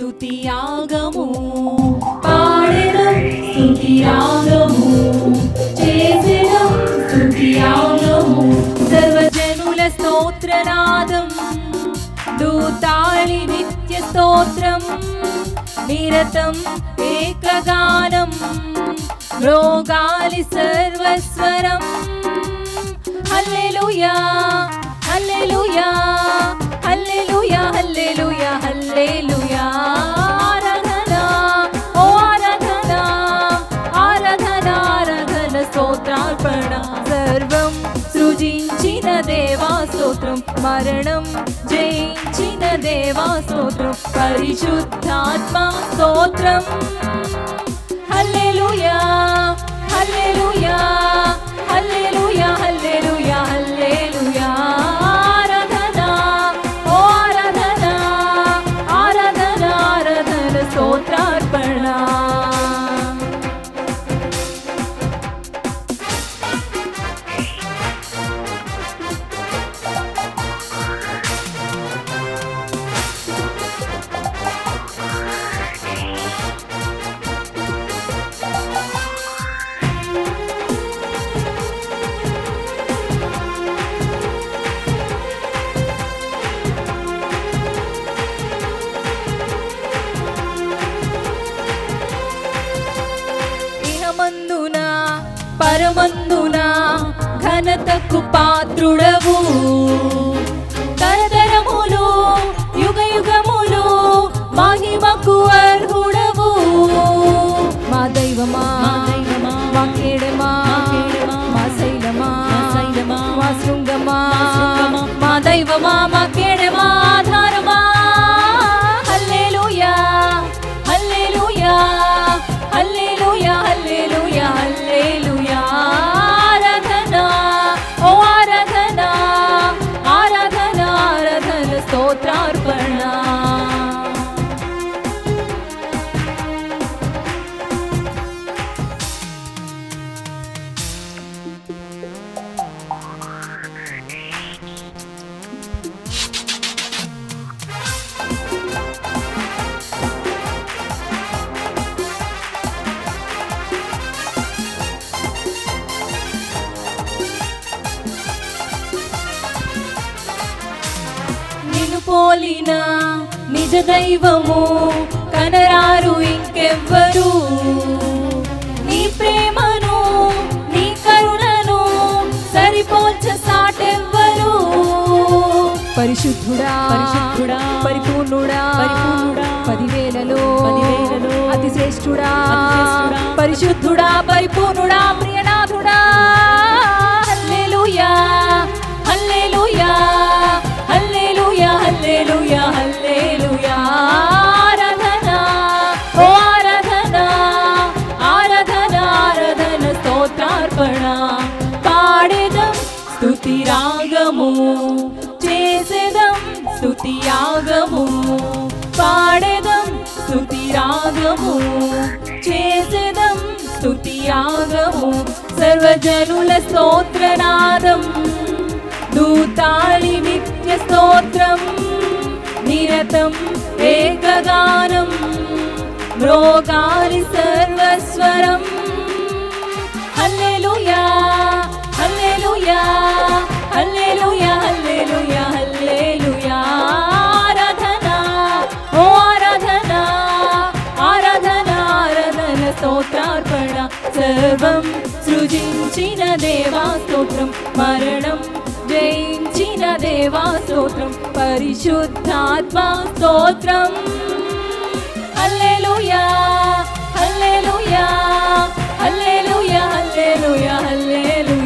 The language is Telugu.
స్తుతియాగము పాడెదం స్తుతియాగము చేసెదం స్తుతియాగము సర్వజనుల స్తోత్రనాదం దూతాళి నిత్య స్తోత్రం నిరతం ఏకగానం మ్రోగాలి సర్వస్వరం హల్లెలూయా హల్లెలూయా హల్లెలూయా హల్లెలూయా హల్లెలూయా ఆరాధన ఓ ఆరాధన ఆరాధన ఆరాధన స్తోత్రార్పణ సర్వం సృజించిన దేవా స్తోత్రం మరణం జయించిన దేవా స్తోత్రం పరిశుద్ధాత్మ స్తోత్రం హల్లెలూయా హల్లెలూయా హల్లెలూయా హల్లెలూయా హల్లెలూయా ఆరాధన ఓ ఆరాధన ఆరాధన ఆరాధన స్తోత్రార్పణ పరమందున ఘనతకు పాత్రుడవు తరతరములు యుగ యుగములు మహిమకు అర్హుడవు మా దైవమా మా కేడమా మా శైలమా మా శృంగమా మా దైవమా మా కేడమా ఆధారమా హల్లెలూయా హల్లెలూయా హల్లెలూయా హల్లెలూయా హల్లెలూయా ఆరాధన ఓ ఆరాధన ఆరాధన ఆరాధన స్తోత్రార్పణ పోలిన నిజ దైవము కనరారు ఇంకెవ్వరు నీ ప్రేమను నీ కరుణను సరిపోల్చ సాటెవ్వరు పరిశుద్ధుడా పరిశుద్ధుడా పరిపూర్ణుడా పరిపూర్ణుడా పదివేలలో అతి శ్రేష్ఠుడా పరిశుద్ధుడా పరిపూర్ణుడా ప్రియనాథుడా హల్లెలూయా హల్లెలూయా హల్లెలూయా హల్లెలూయా హల్లెలూయా ఆరాధన ఓ ఆరాధన ఆరాధన ఆరాధన స్తోత్రార్పణ పాడెదం స్తుతి రాగము చేసెదం స్తుతి యాగము పాడెదం స్తుతి రాగము చేసెదం స్తుతి యాగము సర్వజనుల స్తోత్రనాదం దూతాళి నిత్య స్తోత్రం నిరతం ఏకగానం మ్రోగాలి సర్వస్వరం హల్లెలూయా హల్లెలూయా హల్లెలూయా హల్లెలూయా హల్లెలూయా ఆరాధన ఓ ఆరాధన ఆరాధన ఆరాధన స్తోత్రార్పణ సర్వం సృజించిన దేవా స్తోత్రం మరణం జయించిన దేవా స్తోత్రం పరిశుద్ధాత్మ స్తోత్రం హల్లెలూయా హల్లెలూయా హల్లెలూయా హల్లెలూయా హల్లెలూయా